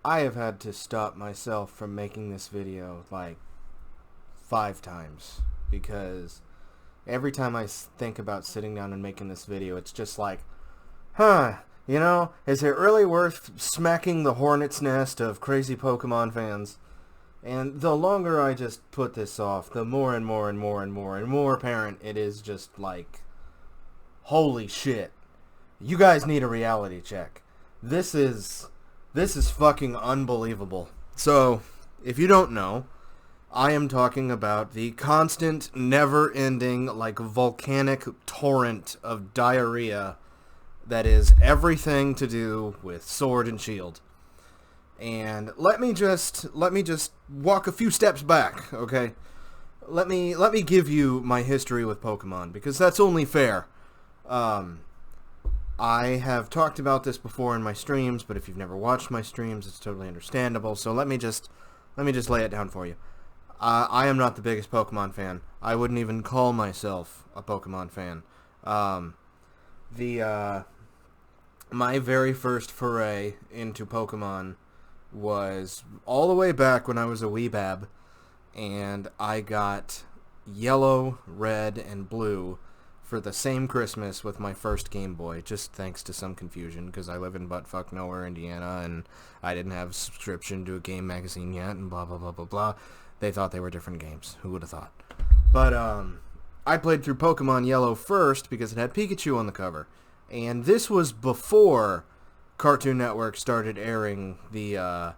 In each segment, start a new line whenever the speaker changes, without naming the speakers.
I have had to stop myself from making this video like 5 times because every time I think about sitting down and making this video, it's just like, is it really worth smacking the hornet's nest of crazy Pokemon fans? And the longer I just put this off, the more and more and more and more and more apparent it is just like, holy shit. You guys need a reality check. This is fucking unbelievable. So, if you don't know, I am talking about the constant, never-ending, like volcanic torrent of diarrhea that is everything to do with Sword and Shield. And let me just walk a few steps back, okay? Let me give you my history with Pokemon, because that's only fair. I have talked about this before in my streams, but if you've never watched my streams, it's totally understandable. So let me just lay it down for you. I am not the biggest Pokemon fan. I wouldn't even call myself a Pokemon fan. My very first foray into Pokemon was all the way back when I was a weebab, and I got yellow, red, and blue for the same Christmas with my first Game Boy, just thanks to some confusion, because I live in buttfuck nowhere, Indiana, and I didn't have a subscription to a game magazine yet, and blah, blah, blah, blah, blah. They thought they were different games. Who would have thought? But, I played through Pokemon Yellow first because it had Pikachu on the cover. And this was before Cartoon Network started airing the,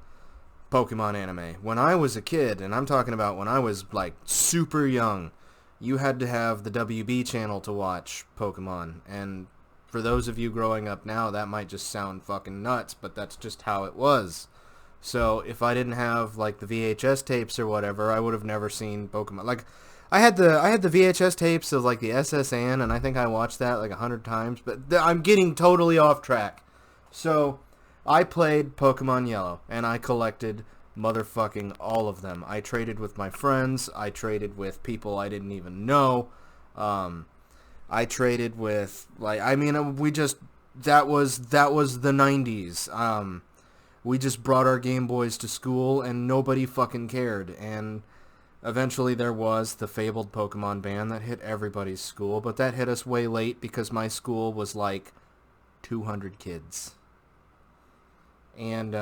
Pokemon anime. When I was a kid, and I'm talking about when I was, like, super young, you had to have the WB channel to watch Pokemon. And for those of you growing up now, that might just sound fucking nuts, but that's just how it was. So if I didn't have like the VHS tapes or whatever, I would have never seen Pokemon. Like I had the VHS tapes of like the SSN, and I think I watched that like 100 times, but I'm getting totally off track. So I played Pokemon Yellow, and I collected motherfucking all of them. I traded with my friends. I traded with people I didn't even know. I traded with that was the 90s. We just brought our Game Boys to school, and nobody fucking cared. And eventually there was the fabled Pokemon ban that hit everybody's school, but that hit us way late because my school was like 200 kids. And,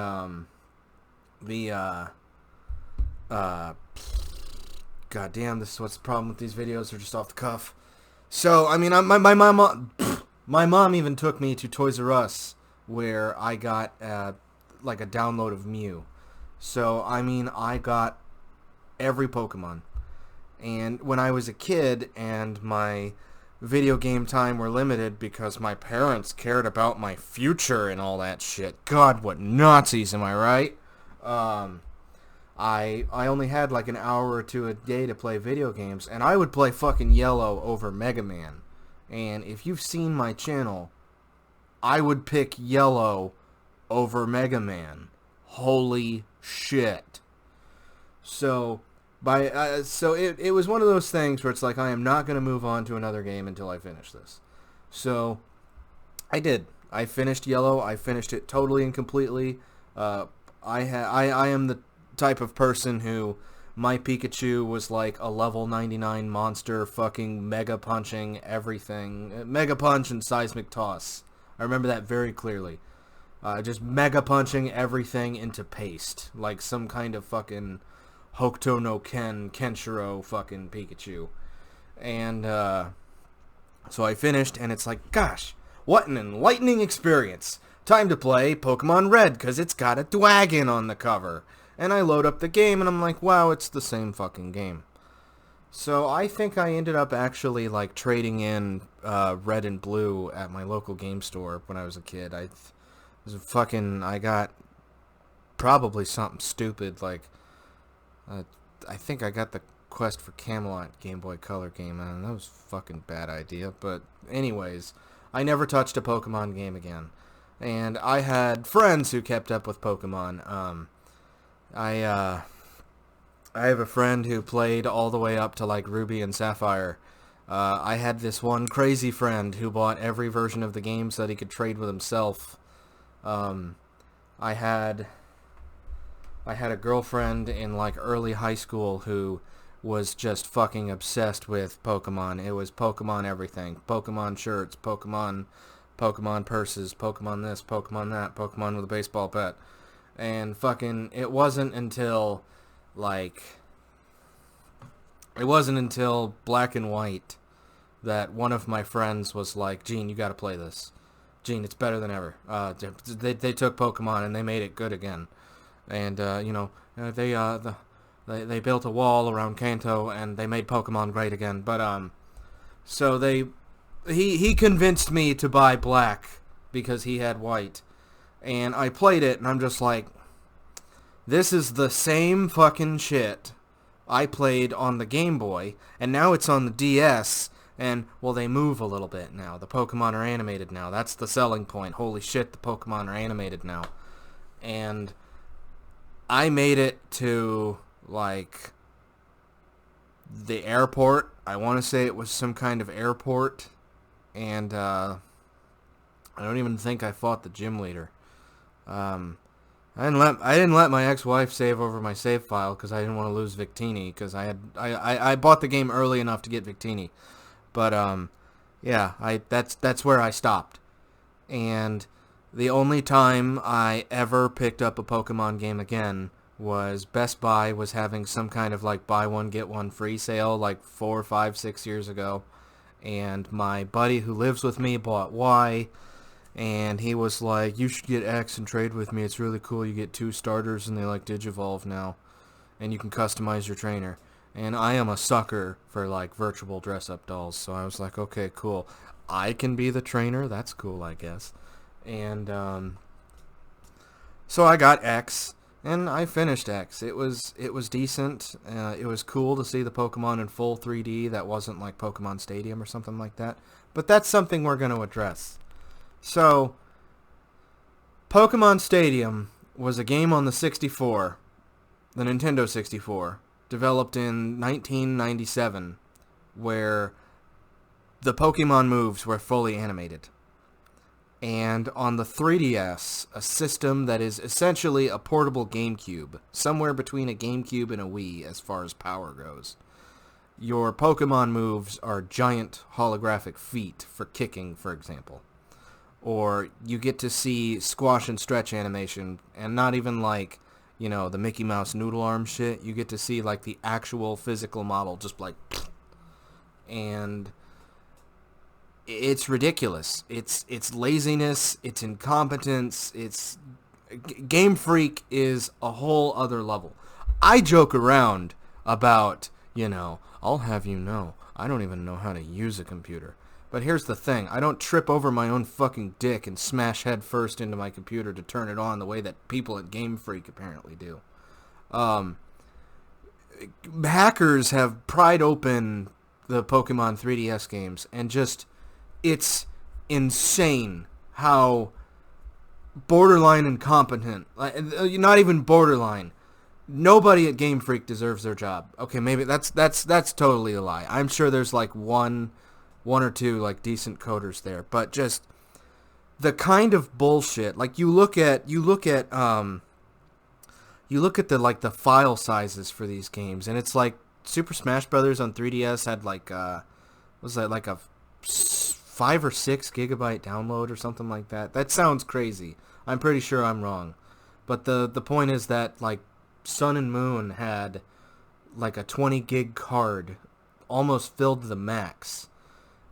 goddamn, this is what's the problem with these videos. They're just off the cuff. So, I mean, my mom even took me to Toys R Us, where I got, like a download of Mew. So, I mean, I got every Pokemon. And when I was a kid and my video game time were limited because my parents cared about my future and all that shit. God, what Nazis, am I right? I only had like an hour or two a day to play video games, and I would play fucking Yellow over Mega Man. And if you've seen my channel, I would pick Yellow over Mega Man. Holy shit. So it was one of those things where it's like, I am not going to move on to another game until I finish this. So I did. I finished Yellow. I finished it totally and completely. I am the type of person who, my Pikachu was like a level 99 monster, fucking mega punching everything. Mega punch and seismic toss. I remember that very clearly. Just mega punching everything into paste. Like some kind of fucking Hokuto no Ken, Kenshiro fucking Pikachu. And, so I finished, and it's like, gosh, what an enlightening experience. Time to play Pokemon Red, because it's got a dragon on the cover. And I load up the game, and I'm like, wow, it's the same fucking game. So I think I ended up actually, like, trading in, Red and Blue at my local game store when I was a kid. I got probably something stupid, like, I think I got the Quest for Camelot Game Boy Color game, and that was a fucking bad idea, but anyways, I never touched a Pokemon game again. And I had friends who kept up with Pokemon. I have a friend who played all the way up to, like, Ruby and Sapphire. I had this one crazy friend who bought every version of the game so that he could trade with himself. I had I had a girlfriend in like early high school who was just fucking obsessed with Pokemon. It was Pokemon everything. Pokemon shirts, Pokemon purses, Pokemon this, Pokemon that, Pokemon with a baseball bat. And fucking it wasn't until Black and White that one of my friends was like, Gene, you gotta play this. Gene, it's better than ever. They took Pokemon and they made it good again. And, they built a wall around Kanto and they made Pokemon great again. But, so he convinced me to buy Black because he had White. And I played it and I'm just like, this is the same fucking shit I played on the Game Boy, and now it's on the DS, and, well, they move a little bit now. The Pokemon are animated now. That's the selling point. Holy shit, the Pokemon are animated now. And I made it to, like, the airport. I want to say it was some kind of airport, and I don't even think I fought the gym leader. I didn't let my ex-wife save over my save file because I didn't want to lose Victini, because I bought the game early enough to get Victini. But yeah, that's where I stopped. And the only time I ever picked up a Pokemon game again was Best Buy was having some kind of like buy one get one free sale like 4, 5, 6 years ago, and my buddy who lives with me bought Y. And he was like, you should get X and trade with me. It's really cool. You get 2 starters and they like Digivolve now. And you can customize your trainer. And I am a sucker for like virtual dress-up dolls. So I was like, okay, cool. I can be the trainer. That's cool, I guess. And so I got X. And I finished X. It was decent. It was cool to see the Pokemon in full 3D. That wasn't like Pokemon Stadium or something like that. But that's something we're going to address. So, Pokemon Stadium was a game on the 64, the Nintendo 64, developed in 1997, where the Pokemon moves were fully animated. And on the 3DS, a system that is essentially a portable GameCube, somewhere between a GameCube and a Wii as far as power goes, your Pokemon moves are giant holographic feet for kicking, for example. Or you get to see squash and stretch animation, and not even like, you know, the Mickey Mouse noodle arm shit. You get to see like the actual physical model, just like, and it's ridiculous. It's laziness, it's incompetence, Game Freak is a whole other level. I joke around about, you know, I'll have you know, I don't even know how to use a computer. But here's the thing, I don't trip over my own fucking dick and smash head first into my computer to turn it on the way that people at Game Freak apparently do. Hackers have pried open the Pokemon 3DS games, and just, it's insane how borderline incompetent, not even borderline, nobody at Game Freak deserves their job. Okay, maybe that's totally a lie. I'm sure there's like one or two like decent coders there, but just the kind of bullshit. Like you look at the like the file sizes for these games, and it's like Super Smash Brothers on 3DS had like was that like a 5 or 6 gigabyte download or something like that. That sounds crazy. I'm pretty sure I'm wrong, but the point is that like Sun and Moon had like a 20 gig card, almost filled to the max.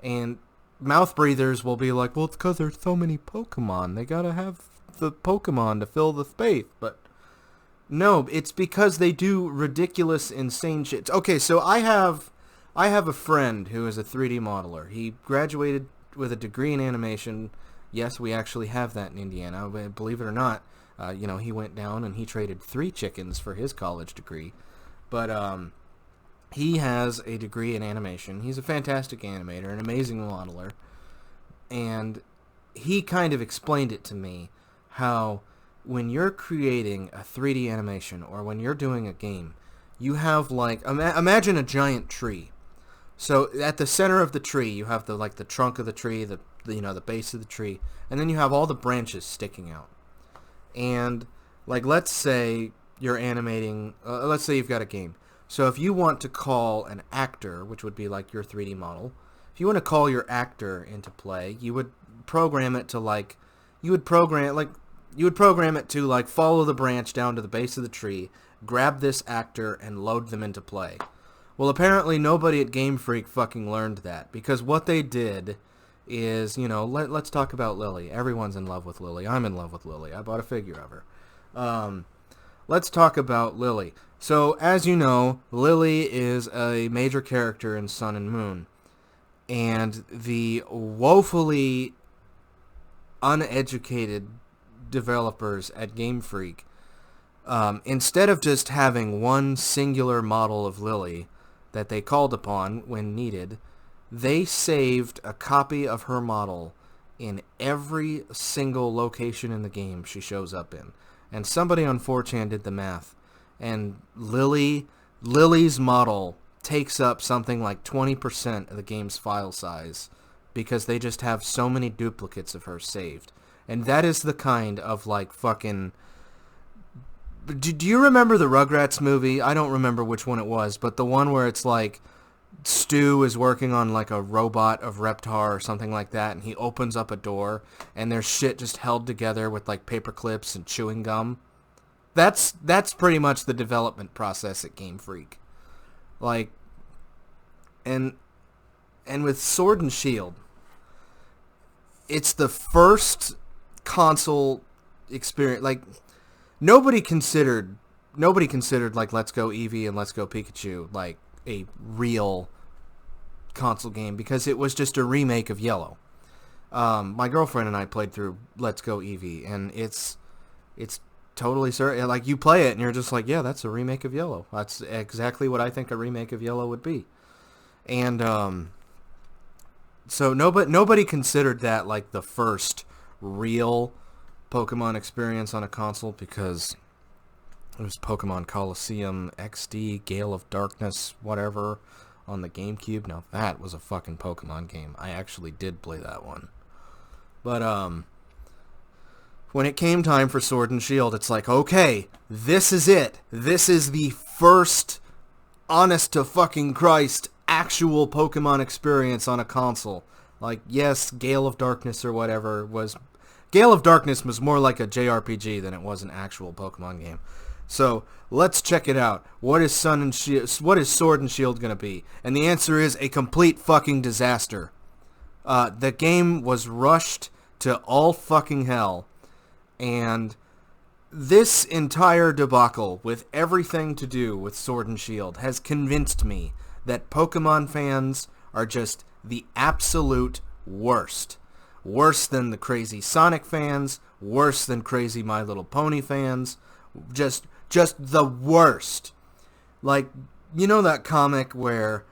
And mouth breathers will be like, well, it's because there's so many Pokemon. They gotta have the Pokemon to fill the space. But no, it's because they do ridiculous, insane shit. Okay, so I have a friend who is a 3D modeler. He graduated with a degree in animation. Yes, we actually have that in Indiana. Believe it or not, he went down and he traded 3 chickens for his college degree. But he has a degree in animation. He's a fantastic animator, an amazing modeler. And he kind of explained it to me, how when you're creating a 3D animation or when you're doing a game, you have like, imagine a giant tree. So at the center of the tree, you have the trunk of the tree, the base of the tree, and then you have all the branches sticking out. And like, let's say you're animating, let's say you've got a game. So if you want to call an actor, which would be like your 3D model, if you want to call your actor into play, you would program it to like, you would program it to like follow the branch down to the base of the tree, grab this actor, and load them into play. Well, apparently nobody at Game Freak fucking learned that, because what they did is, you know, let's talk about Lily. Everyone's in love with Lily. I'm in love with Lily. I bought a figure of her. Let's talk about Lily. So, as you know, Lily is a major character in Sun and Moon. And the woefully uneducated developers at Game Freak, instead of just having one singular model of Lily that they called upon when needed, they saved a copy of her model in every single location in the game she shows up in. And somebody on 4chan did the math. And Lily's model takes up something like 20% of the game's file size because they just have so many duplicates of her saved. And that is the kind of like fucking... Do you remember the Rugrats movie? I don't remember which one it was, but the one where it's like Stu is working on like a robot of Reptar or something like that, and he opens up a door and there's shit just held together with like paper clips and chewing gum. That's pretty much the development process at Game Freak. Like, and with Sword and Shield, it's the first console experience. Like, nobody considered like Let's Go Eevee and Let's Go Pikachu like a real console game because it was just a remake of Yellow. My girlfriend and I played through Let's Go Eevee, and it's totally certain. Like, you play it and you're just like, yeah, that's a remake of Yellow. That's exactly what I think a remake of Yellow would be. And so nobody considered that like the first real Pokemon experience on a console because it was Pokemon Coliseum XD, Gale of Darkness, whatever, on the GameCube. Now that was a fucking Pokemon game. I actually did play that one. But when it came time for Sword and Shield, it's like, okay, this is it. This is the first honest to fucking Christ actual Pokemon experience on a console. Like, yes, Gale of Darkness or whatever was... Gale of Darkness was more like a JRPG than it was an actual Pokemon game. So, let's check it out. What is Sword and Shield gonna be? And the answer is a complete fucking disaster. The game was rushed to all fucking hell. And this entire debacle with everything to do with Sword and Shield has convinced me that Pokemon fans are just the absolute worst. Worse than the crazy Sonic fans, worse than crazy My Little Pony fans, just the worst. Like, you know that comic where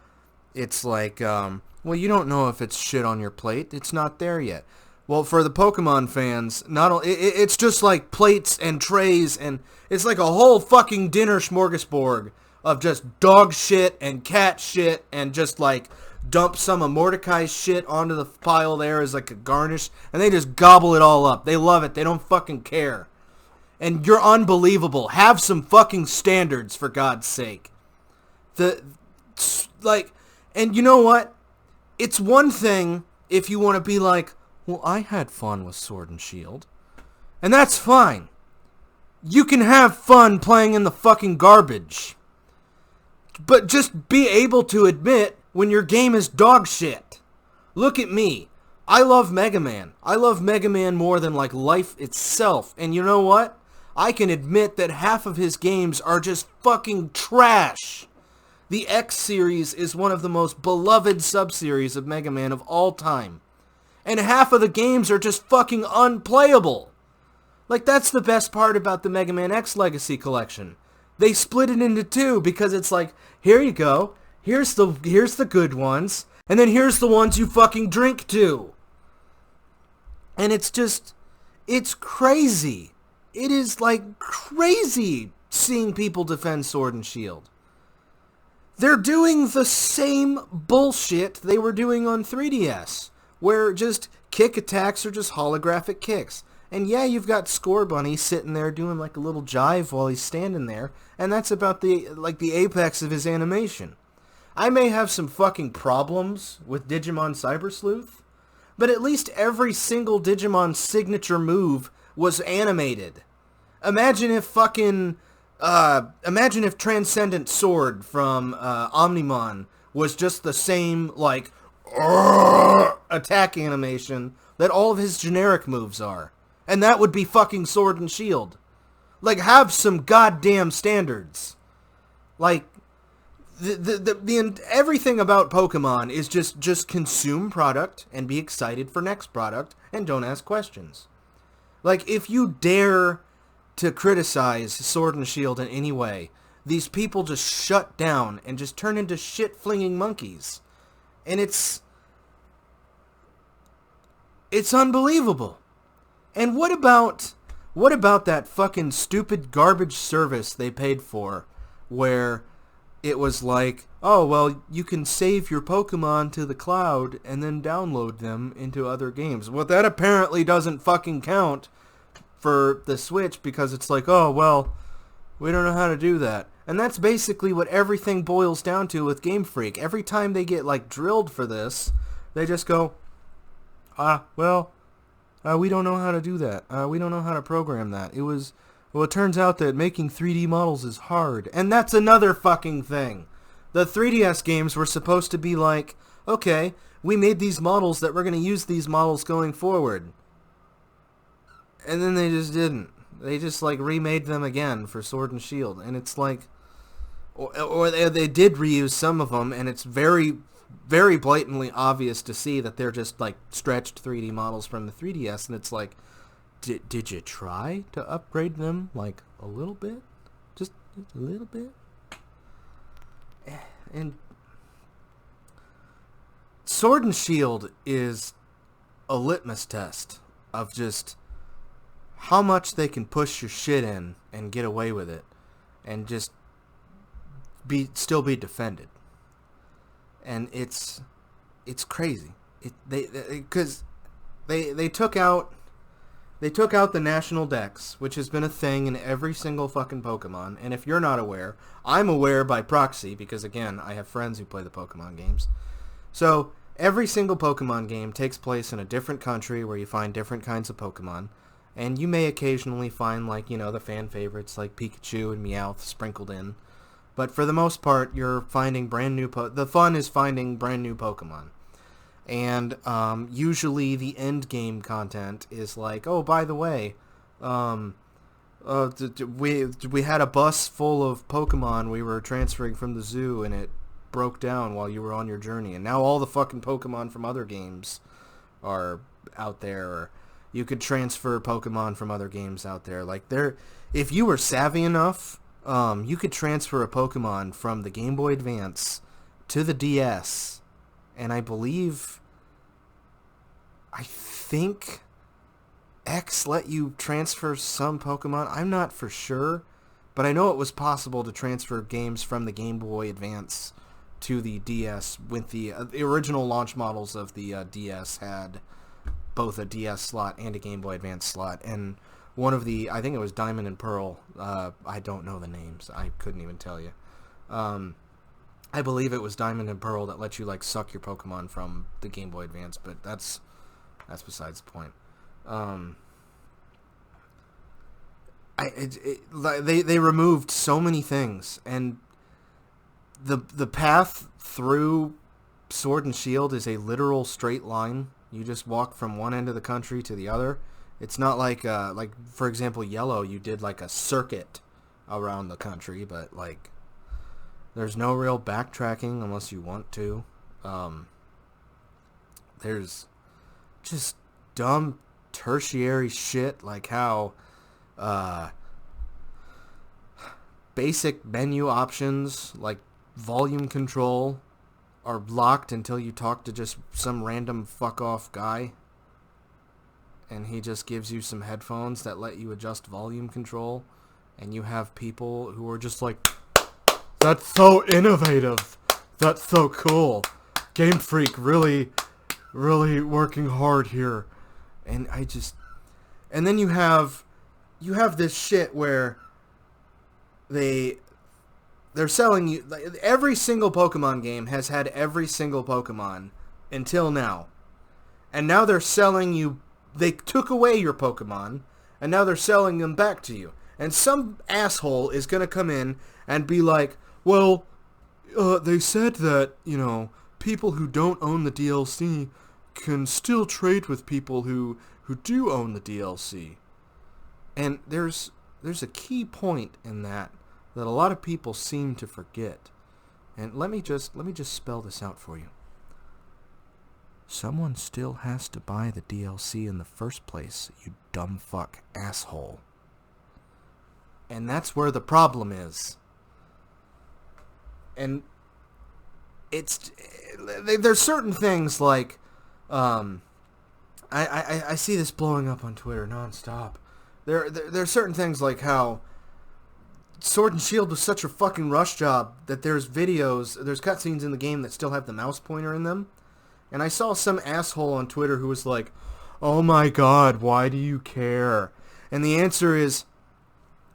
it's like, well, you don't know if it's shit on your plate, it's not there yet. Well, for the Pokemon fans, it's just like plates and trays, and it's like a whole fucking dinner smorgasbord of just dog shit and cat shit, and just like dump some of Mordecai's shit onto the pile there as like a garnish, and they just gobble it all up. They love it. They don't fucking care. And you're unbelievable. Have some fucking standards, for God's sake. And you know what? It's one thing if you want to be like, well, I had fun with Sword and Shield. And that's fine. You can have fun playing in the fucking garbage. But just be able to admit when your game is dog shit. Look at me. I love Mega Man. I love Mega Man more than like life itself. And you know what? I can admit that half of his games are just fucking trash. The X series is one of the most beloved sub-series of Mega Man of all time. And half of the games are just fucking unplayable. Like, that's the best part about the Mega Man X Legacy Collection. They split it into two because it's like, here you go, here's the good ones, and then here's the ones you fucking drink to. And it's crazy. It is like crazy seeing people defend Sword and Shield. They're doing the same bullshit they were doing on 3DS. Where just kick attacks are just holographic kicks. And yeah, you've got Score Bunny sitting there doing like a little jive while he's standing there, and that's about the apex of his animation. I may have some fucking problems with Digimon Cyber Sleuth, but at least every single Digimon signature move was animated. Imagine if Transcendent Sword from Omnimon was just the same, like, attack animation that all of his generic moves are. And that would be fucking Sword and Shield. Like, have some goddamn standards. Like, everything about Pokemon is just consume product and be excited for next product and don't ask questions. Like, if you dare to criticize Sword and Shield in any way, these people just shut down and just turn into shit-flinging monkeys. And it's unbelievable. And what about that fucking stupid garbage service they paid for, where it was like, oh, well, you can save your Pokemon to the cloud and then download them into other games. Well, that apparently doesn't fucking count for the Switch, because it's like, oh, well, we don't know how to do that. And that's basically what everything boils down to with Game Freak. Every time they get, like, drilled for this, they just go, we don't know how to do that. We don't know how to program that. It turns out that making 3D models is hard. And that's another fucking thing. The 3DS games were supposed to be like, okay, we made these models that we're going to use these models going forward. And then they just didn't. They just, like, remade them again for Sword and Shield. And it's like, or they did reuse some of them, and it's very, very blatantly obvious to see that they're just, like, stretched 3D models from the 3DS. And it's like, did you try to upgrade them, like, a little bit? Just a little bit? And Sword and Shield is a litmus test of just how much they can push your shit in and get away with it, and just still be defended. And it's crazy. Because they took out the National Dex, which has been a thing in every single fucking Pokemon. And if you're not aware, I'm aware by proxy, because again, I have friends who play the Pokemon games. So every single Pokemon game takes place in a different country where you find different kinds of Pokemon. And you may occasionally find, like, you know, the fan favorites like Pikachu and Meowth sprinkled in. But for the most part, you're finding brand new the fun is finding brand new Pokemon. And usually the end game content is like, oh, by the way, we had a bus full of Pokemon we were transferring from the zoo, and it broke down while you were on your journey. And now all the fucking Pokemon from other games are out there. Or you could transfer Pokemon from other games out there. Like, if you were savvy enough, you could transfer a Pokemon from the Game Boy Advance to the DS. And I think X let you transfer some Pokemon. I'm not for sure, but I know it was possible to transfer games from the Game Boy Advance to the DS with the original launch models of the DS had both a DS slot and a Game Boy Advance slot. And one of I think it was Diamond and Pearl. I don't know the names. I couldn't even tell you. I believe it was Diamond and Pearl that let you, like, suck your Pokemon from the Game Boy Advance, but that's besides the point. They removed so many things, and the path through Sword and Shield is a literal straight line. You just walk from one end of the country to the other. It's not like for example, Yellow, you did like a circuit around the country, but like there's no real backtracking unless you want to. There's just dumb tertiary shit like how basic menu options like volume control are locked until you talk to just some random fuck off guy, and he just gives you some headphones that let you adjust volume control, and you have people who are just like, that's so innovative, that's so cool, Game Freak really working hard here. And And then you have this shit where they're selling you, every single Pokemon game has had every single Pokemon until now. And now they're selling you, they took away your Pokemon, and now they're selling them back to you. And some asshole is going to come in and be like, well, they said that, people who don't own the DLC can still trade with people who do own the DLC. And there's a key point in that a lot of people seem to forget. And let me just spell this out for you. Someone still has to buy the DLC in the first place, you dumb fuck asshole. And that's where the problem is. And there's certain things like, I see this blowing up on Twitter nonstop. There's certain things like how Sword and Shield was such a fucking rush job that there's cutscenes in the game that still have the mouse pointer in them. And I saw some asshole on Twitter who was like, oh my god, why do you care? And the answer is,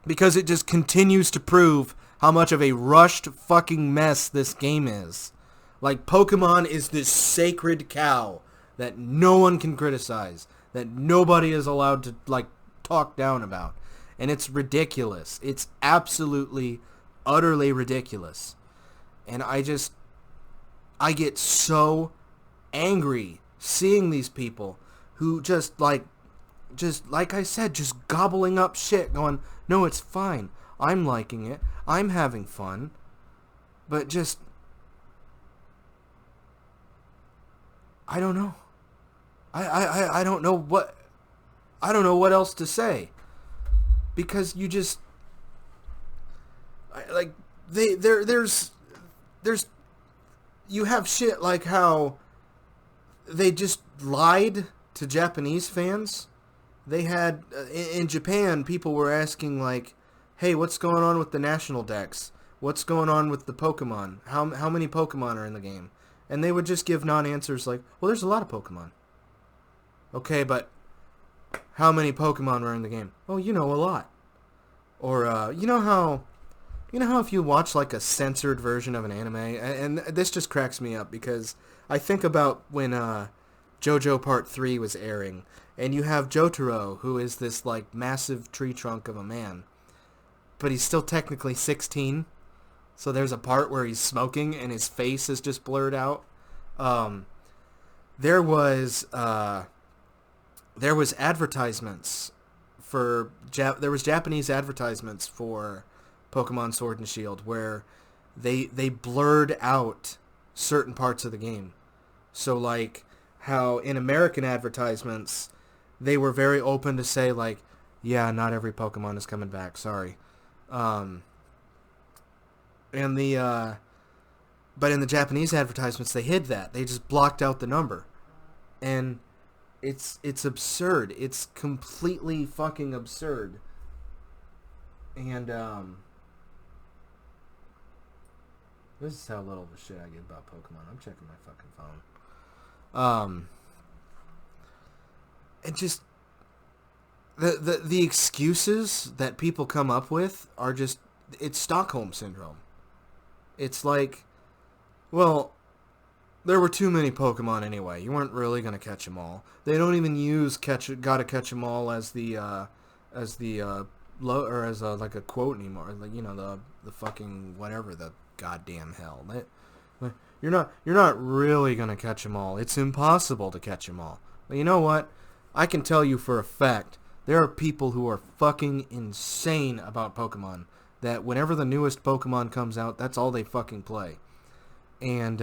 because it just continues to prove how much of a rushed fucking mess this game is. Like, Pokemon is this sacred cow that no one can criticize, that nobody is allowed to, talk down about. And it's ridiculous. It's absolutely, utterly ridiculous. And I get so angry seeing these people who just like I said, just gobbling up shit, going, no, it's fine. I'm liking it. I'm having fun. But just, I don't know. I don't know what else to say. Because you just, there's you have shit like how they just lied to Japanese fans. They had, in Japan, people were asking, like, hey, what's going on with the national dex? What's going on with the Pokemon? How many Pokemon are in the game? And they would just give non-answers like, well, there's a lot of Pokemon. Okay, but how many Pokemon are in the game? Oh, a lot. Or, you know how if you watch, like, a censored version of an anime, and this just cracks me up, because I think about when, JoJo Part 3 was airing, and you have Jotaro, who is this, like, massive tree trunk of a man, but he's still technically 16, so there's a part where he's smoking, and his face is just blurred out. There was advertisements there was Japanese advertisements for Pokemon Sword and Shield where they blurred out certain parts of the game. So, like, how in American advertisements they were very open to say, like, yeah, not every Pokemon is coming back, sorry. But in the Japanese advertisements they hid that. They just blocked out the number. And it's absurd. It's completely fucking absurd. And this is how little of a shit I give about Pokemon. I'm checking my fucking phone. And just the excuses that people come up with are just, it's Stockholm syndrome. It's like, well, there were too many Pokemon anyway. You weren't really gonna catch them all. They don't even use gotta catch them all as the like a quote anymore. Like, the fucking whatever the goddamn hell. You're not really gonna catch them all. It's impossible to catch them all. But you know what? I can tell you for a fact, there are people who are fucking insane about Pokemon. That whenever the newest Pokemon comes out, that's all they fucking play. And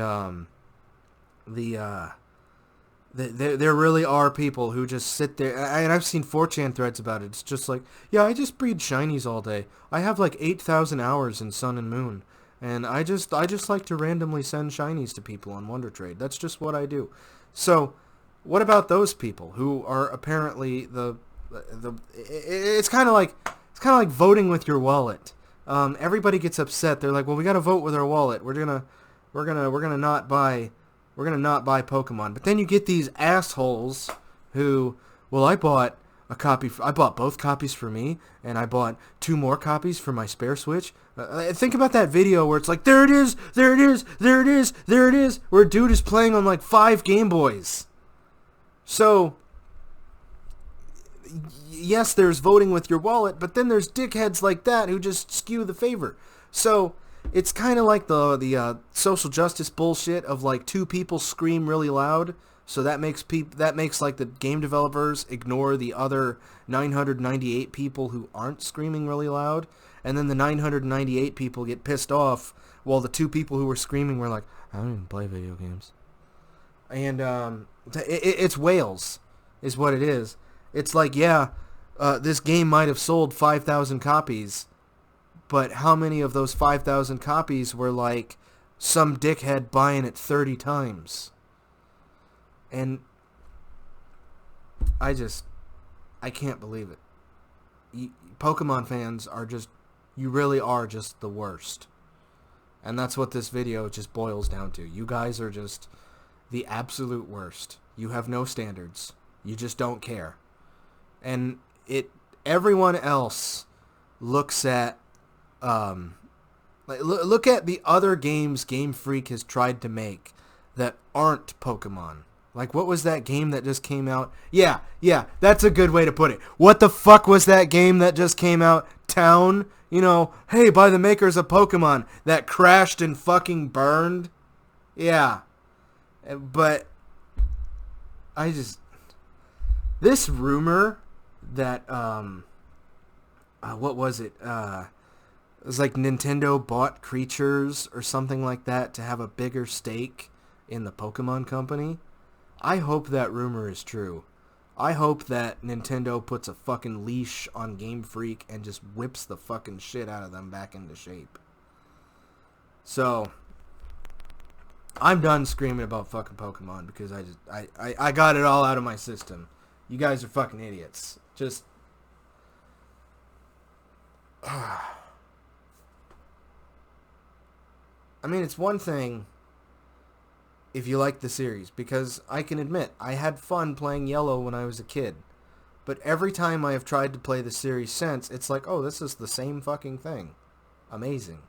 there really are people who just sit there, and I've seen 4chan threads about it. It's just like, yeah, I just breed shinies all day. I have like 8,000 hours in Sun and Moon, and I just like to randomly send shinies to people on Wonder Trade. That's just what I do. So, what about those people who are apparently it's kind of like voting with your wallet. Everybody gets upset. They're like, well, we got to vote with our wallet. We're gonna not buy Pokemon. But then you get these assholes who, well, I bought I bought both copies for me, and I bought 2 more copies for my spare Switch. Think about that video where it's like, there it is, there it is, there it is, there it is, where a dude is playing on like 5 Game Boys. So, yes, there's voting with your wallet, but then there's dickheads like that who just skew the favor. So, it's kind of like the social justice bullshit of like 2 people scream really loud. So that makes like the game developers ignore the other 998 people who aren't screaming really loud, and then the 998 people get pissed off while the 2 people who were screaming were like, I don't even play video games. And it's whales, is what it is. It's like, yeah, this game might have sold 5,000 copies, but how many of those 5,000 copies were like some dickhead buying it 30 times? And I can't believe it. Pokemon fans are just, you really are just the worst. And that's what this video just boils down to. You guys are just the absolute worst. You have no standards. You just don't care. And everyone else looks at, look at the other games Game Freak has tried to make that aren't Pokemon. Like, what was that game that just came out? Yeah, that's a good way to put it. What the fuck was that game that just came out? Town? You know, hey, by the makers of Pokemon, that crashed and fucking burned? Yeah. But, this rumor that, what was it? It was like Nintendo bought Creatures or something like that to have a bigger stake in the Pokemon company. I hope that rumor is true. I hope that Nintendo puts a fucking leash on Game Freak and just whips the fucking shit out of them back into shape. So, I'm done screaming about fucking Pokemon because I got it all out of my system. You guys are fucking idiots. Just... I mean, it's one thing if you like the series, because I can admit, I had fun playing Yellow when I was a kid. But every time I have tried to play the series since, it's like, oh, this is the same fucking thing. Amazing.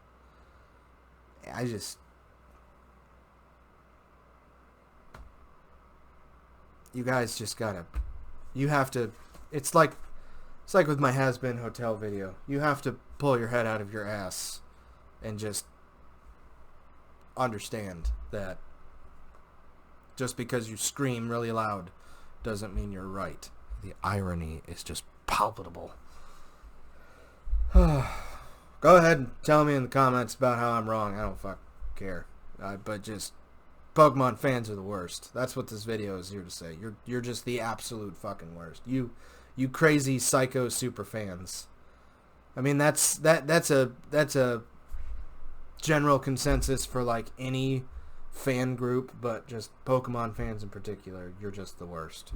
You guys just gotta... You have to... It's like with my Has Been Hotel video. You have to pull your head out of your ass and just understand that just because you scream really loud doesn't mean you're right. The irony is just palpable. Go ahead and tell me in the comments about how I'm wrong. I don't fuck care. But just, Pokemon fans are the worst. That's what this video is here to say. You're just the absolute fucking worst. You crazy psycho super fans. I mean, that's a general consensus for like any fan group, but just Pokemon fans in particular, you're just the worst.